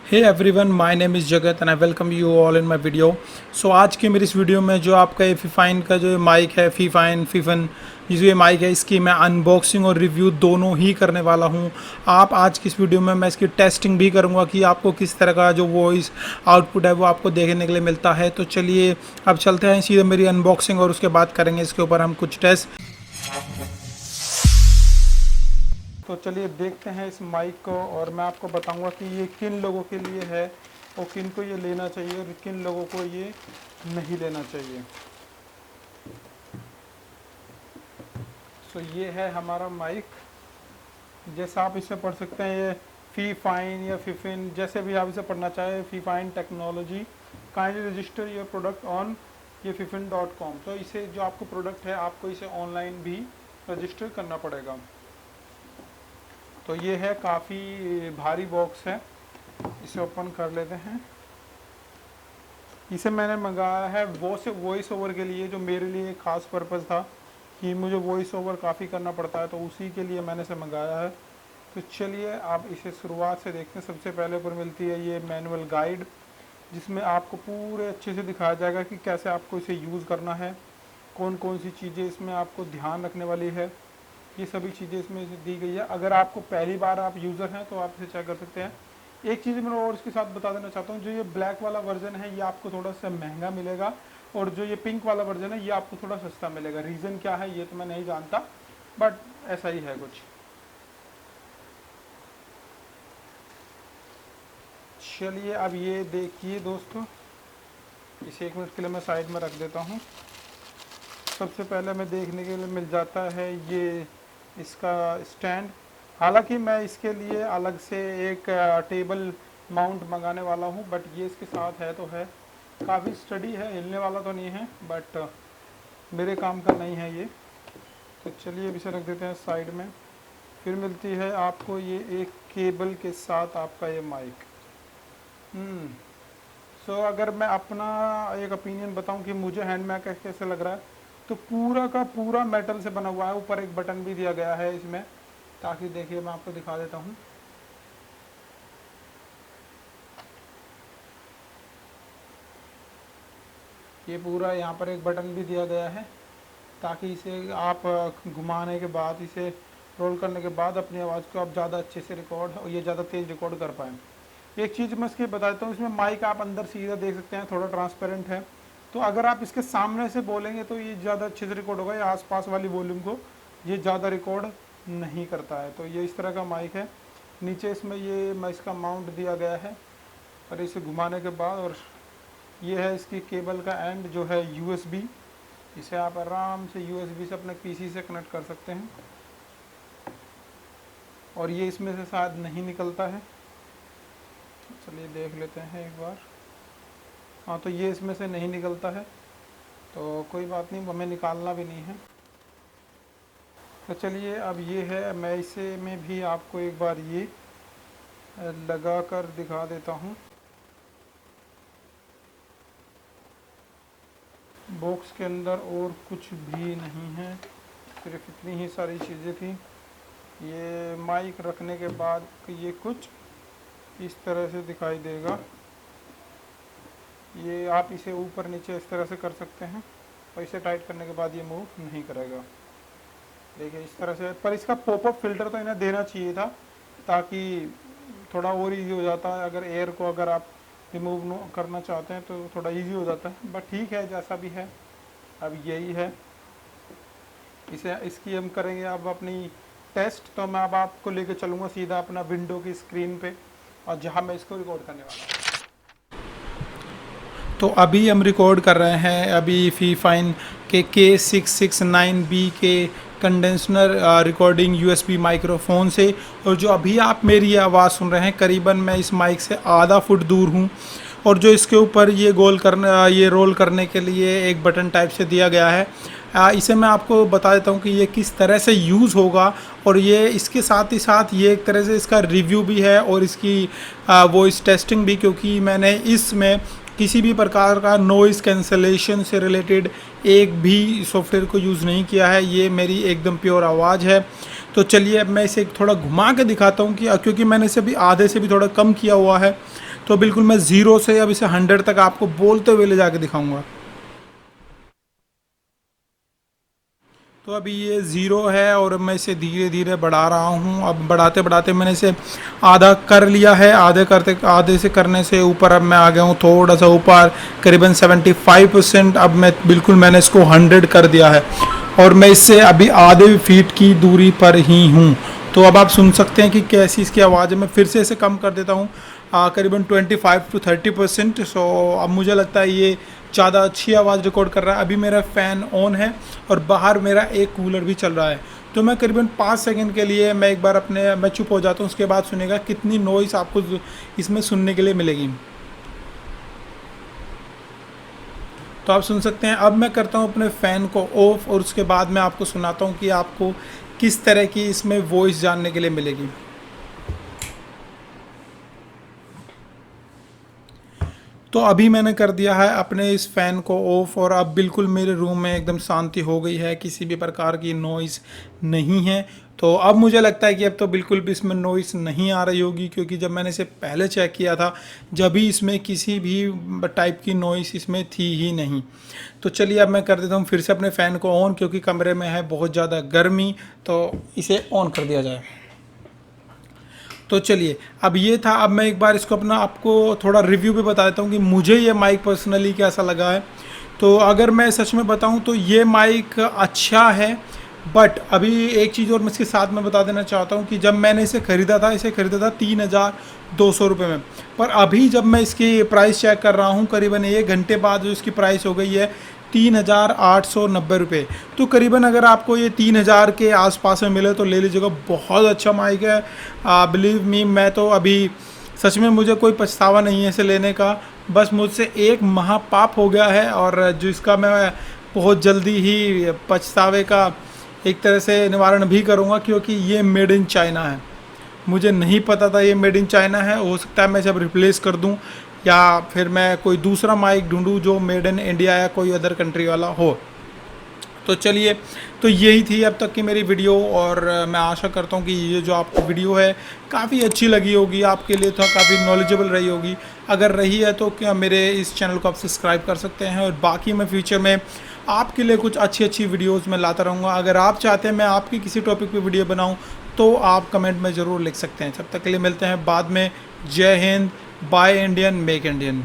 Hey everyone, my name is Jagat and I welcome you all in my video. So आज के मेरी इस video में जो आपका ये फीफाइन का जो माइक है, फीफन जो ये माइक है, इसकी मैं अनबॉक्सिंग और रिव्यू दोनों ही करने वाला हूँ। आप आज की इस वीडियो में मैं इसकी टेस्टिंग भी करूँगा कि आपको किस तरह का जो वॉइस आउटपुट है वो आपको देखने के लिए मिलता है। तो चलिए अब चलते हैं सीधे मेरी अनबॉक्सिंग और उसके बाद करेंगे इसके ऊपर हम कुछ टेस्ट। तो चलिए देखते हैं इस माइक को और मैं आपको बताऊंगा कि ये किन लोगों के लिए है और किन को ये लेना चाहिए और किन लोगों को ये नहीं लेना चाहिए। सो ये है हमारा माइक। जैसा आप इसे पढ़ सकते हैं, ये फीफाइन या फिफिन, जैसे भी आप इसे पढ़ना चाहें, Fifine technology kindly register your product on ये fifin.com। तो इसे जो आपको प्रोडक्ट है आपको इसे ऑनलाइन भी रजिस्टर करना पड़ेगा। तो ये है, काफ़ी भारी बॉक्स है। इसे ओपन कर लेते हैं। इसे मैंने मंगाया है वॉइस ओवर के लिए, जो मेरे लिए ख़ास पर्पज़ था कि मुझे वॉइस ओवर काफ़ी करना पड़ता है, तो उसी के लिए मैंने इसे मंगाया है। तो चलिए आप इसे शुरुआत से देखते हैं। सबसे पहले ऊपर मिलती है ये मैनुअल गाइड, जिसमें आपको पूरे अच्छे से दिखाया जाएगा कि कैसे आपको इसे यूज़ करना है, कौन कौन सी चीज़ें इसमें आपको ध्यान रखने वाली है, ये सभी चीज़ें इसमें दी गई है। अगर आपको पहली बार आप यूज़र हैं तो आप इसे चेक कर सकते हैं। एक चीज़ मैं और इसके साथ बता देना चाहता हूँ, जो ये ब्लैक वाला वर्जन है ये आपको थोड़ा सा महंगा मिलेगा और जो ये पिंक वाला वर्जन है ये आपको थोड़ा सस्ता मिलेगा। रीज़न क्या है ये तो मैं नहीं जानता, बट ऐसा ही है कुछ। चलिए अब ये देखिए दोस्तों, इसे 1 मिनट के लिए मैं साइड में रख देता हूँ। सबसे पहले मैं देखने के लिए मिल जाता है ये इसका स्टैंड। हालांकि मैं इसके लिए अलग से एक टेबल माउंट मंगाने वाला हूं, बट ये इसके साथ है तो है। काफ़ी स्टडी है, हिलने वाला तो नहीं है, बट मेरे काम का नहीं है ये। तो चलिए अब इसे रख देते हैं साइड में। फिर मिलती है आपको ये एक केबल के साथ आपका ये माइक। सो अगर मैं अपना एक ओपिनियन बताऊं कि मुझे हैंड में कैसे लग रहा है, तो पूरा का पूरा मेटल से बना हुआ है। ऊपर एक बटन भी दिया गया है इसमें, ताकि देखिए मैं आपको दिखा देता हूँ। ये पूरा यहाँ पर एक बटन भी दिया गया है, ताकि इसे आप घुमाने के बाद, इसे रोल करने के बाद अपनी आवाज़ को आप ज़्यादा अच्छे से रिकॉर्ड और ये ज़्यादा तेज़ रिकॉर्ड कर पाएँ। एक चीज़ मैं इसके बता देता हूँ, इसमें माइक आप अंदर सीधा देख सकते हैं, थोड़ा ट्रांसपेरेंट है। तो अगर आप इसके सामने से बोलेंगे तो ये ज़्यादा अच्छे से रिकॉर्ड होगा। या आसपास वाली वॉल्यूम को ये ज़्यादा रिकॉर्ड नहीं करता है। तो ये इस तरह का माइक है। नीचे इसमें ये इसका माउंट दिया गया है और इसे घुमाने के बाद, और ये है इसकी केबल का एंड जो है USB। इसे आप आराम से USB से अपने PC से कनेक्ट कर सकते हैं और ये इसमें से शायद नहीं निकलता है। चलिए देख लेते हैं एक बार। हाँ, तो ये इसमें से नहीं निकलता है, तो कोई बात नहीं, हमें निकालना भी नहीं है। तो चलिए अब ये है, मैं इसे में भी आपको एक बार ये लगा कर दिखा देता हूँ। बॉक्स के अंदर और कुछ भी नहीं है, सिर्फ इतनी ही सारी चीज़ें थी। ये माइक रखने के बाद ये कुछ इस तरह से दिखाई देगा। ये आप इसे ऊपर नीचे इस तरह से कर सकते हैं और इसे टाइट करने के बाद ये मूव नहीं करेगा। देखिए इस तरह से। पर इसका पॉपअप फिल्टर तो इन्हें देना चाहिए था, ताकि थोड़ा और इजी हो जाता है। अगर एयर को अगर आप रिमूव करना चाहते हैं तो थोड़ा इजी हो जाता है, बट ठीक है जैसा भी है, अब यही है। इसकी हम करेंगे अब अपनी टेस्ट। तो मैं अब आपको लेके चलूँगा सीधा अपना विंडो की स्क्रीन पे, और जहाँ मैं इसको रिकॉर्ड करने वाला हूँ। तो अभी हम रिकॉर्ड कर रहे हैं अभी फीफाइन के K669B के कंडेंसर रिकॉर्डिंग USB माइक्रोफोन से। और जो अभी आप मेरी आवाज़ सुन रहे हैं, करीबन मैं इस माइक से आधा फुट दूर हूँ। और जो इसके ऊपर ये ये रोल करने के लिए एक बटन टाइप से दिया गया है, इसे मैं आपको बता देता हूँ कि ये किस तरह से यूज़ होगा। और ये इसके साथ ही साथ ये एक तरह से इसका रिव्यू भी है और इसकी वॉइस टेस्टिंग भी, क्योंकि मैंने इसमें किसी भी प्रकार का नॉइज़ कैंसलेशन से रिलेटेड एक भी सॉफ्टवेयर को यूज़ नहीं किया है। ये मेरी एकदम प्योर आवाज़ है। तो चलिए अब मैं इसे थोड़ा घुमा के दिखाता हूँ कि क्योंकि मैंने इसे भी आधे से भी थोड़ा कम किया हुआ है, तो बिल्कुल मैं 0 से अब इसे 100 तक आपको बोलते हुए ले जाके दिखाऊंगा। तो अभी ये 0 है और मैं इसे धीरे धीरे बढ़ा रहा हूँ। अब बढ़ाते बढ़ाते मैंने इसे आधा कर लिया है। आधे से करने से ऊपर अब मैं आ गया हूँ थोड़ा सा ऊपर, करीबन 75%। अब मैंने इसको 100 कर दिया है और मैं इससे अभी आधे फीट की दूरी पर ही हूँ। तो अब आप सुन सकते हैं कि कैसी इसकी आवाज़ है। मैं फिर से इसे कम कर देता हूँ करीबन 25 to 30%। सो अब मुझे लगता है ये ज़्यादा अच्छी आवाज़ रिकॉर्ड कर रहा है। अभी मेरा फ़ैन ऑन है और बाहर मेरा एक कूलर भी चल रहा है। तो मैं करीबन 5 सेकंड के लिए मैं एक बार मैं चुप हो जाता हूँ, उसके बाद सुनेगा कितनी नॉइस आपको इसमें सुनने के लिए मिलेगी। तो आप सुन सकते हैं। अब मैं करता हूँ अपने फ़ैन को ऑफ और उसके बाद मैं आपको सुनाता हूँ कि आपको किस तरह की इसमें वॉइस जानने के लिए मिलेगी। तो अभी मैंने कर दिया है अपने इस फ़ैन को ऑफ और अब बिल्कुल मेरे रूम में एकदम शांति हो गई है, किसी भी प्रकार की नॉइज़ नहीं है। तो अब मुझे लगता है कि अब तो बिल्कुल भी इसमें नॉइज़ नहीं आ रही होगी, क्योंकि जब मैंने इसे पहले चेक किया था जब भी इसमें किसी भी टाइप की नॉइज़ इसमें थी ही नहीं। तो चलिए अब मैं कर देता हूँ फिर से अपने फ़ैन को ऑन, क्योंकि कमरे में है बहुत ज़्यादा गर्मी, तो इसे ऑन कर दिया जाए। तो चलिए अब ये था। अब मैं एक बार इसको अपना आपको थोड़ा रिव्यू भी बता देता हूँ कि मुझे ये माइक पर्सनली कैसा लगा है। तो अगर मैं सच में बताऊँ तो ये माइक अच्छा है, बट अभी एक चीज़ और मैं इसके साथ में बता देना चाहता हूँ कि जब मैंने इसे ख़रीदा था 3,200 रुपये में, पर अभी जब मैं इसकी प्राइस चेक कर रहा हूँ करीबन 1 घंटे बाद जो इसकी प्राइस हो गई है 3,890 रुपये। तो करीबन अगर आपको ये 3,000 के आसपास में मिले तो ले लीजिएगा, बहुत अच्छा माइक है। बिलीव मी, मैं तो अभी सच में मुझे कोई पछतावा नहीं है इसे लेने का। बस मुझसे एक महापाप हो गया है और जिसका मैं बहुत जल्दी ही पछतावे का एक तरह से निवारण भी करूँगा, क्योंकि ये मेड इन चाइना है। मुझे नहीं पता था ये मेड इन चाइना है। हो सकता है मैं इसे अब रिप्लेस कर दूं या फिर मैं कोई दूसरा माइक ढूंढूं जो मेड इन इंडिया या कोई अदर कंट्री वाला हो। तो चलिए, तो यही थी अब तक की मेरी वीडियो और मैं आशा करता हूँ कि ये जो आपको वीडियो है काफ़ी अच्छी लगी होगी, आपके लिए तो काफ़ी नॉलेजेबल रही होगी। अगर रही है तो क्या मेरे इस चैनल को आप सब्सक्राइब कर सकते हैं और बाकी मैं फ्यूचर में आपके लिए कुछ अच्छी अच्छी वीडियोज़ मैं लाता रहूँगा। अगर आप चाहते हैं मैं आपकी किसी टॉपिक पर वीडियो बनाऊँ तो आप कमेंट में ज़रूर लिख सकते हैं। तब तक के लिए मिलते हैं बाद में। जय Hind, by Indian, make Indian.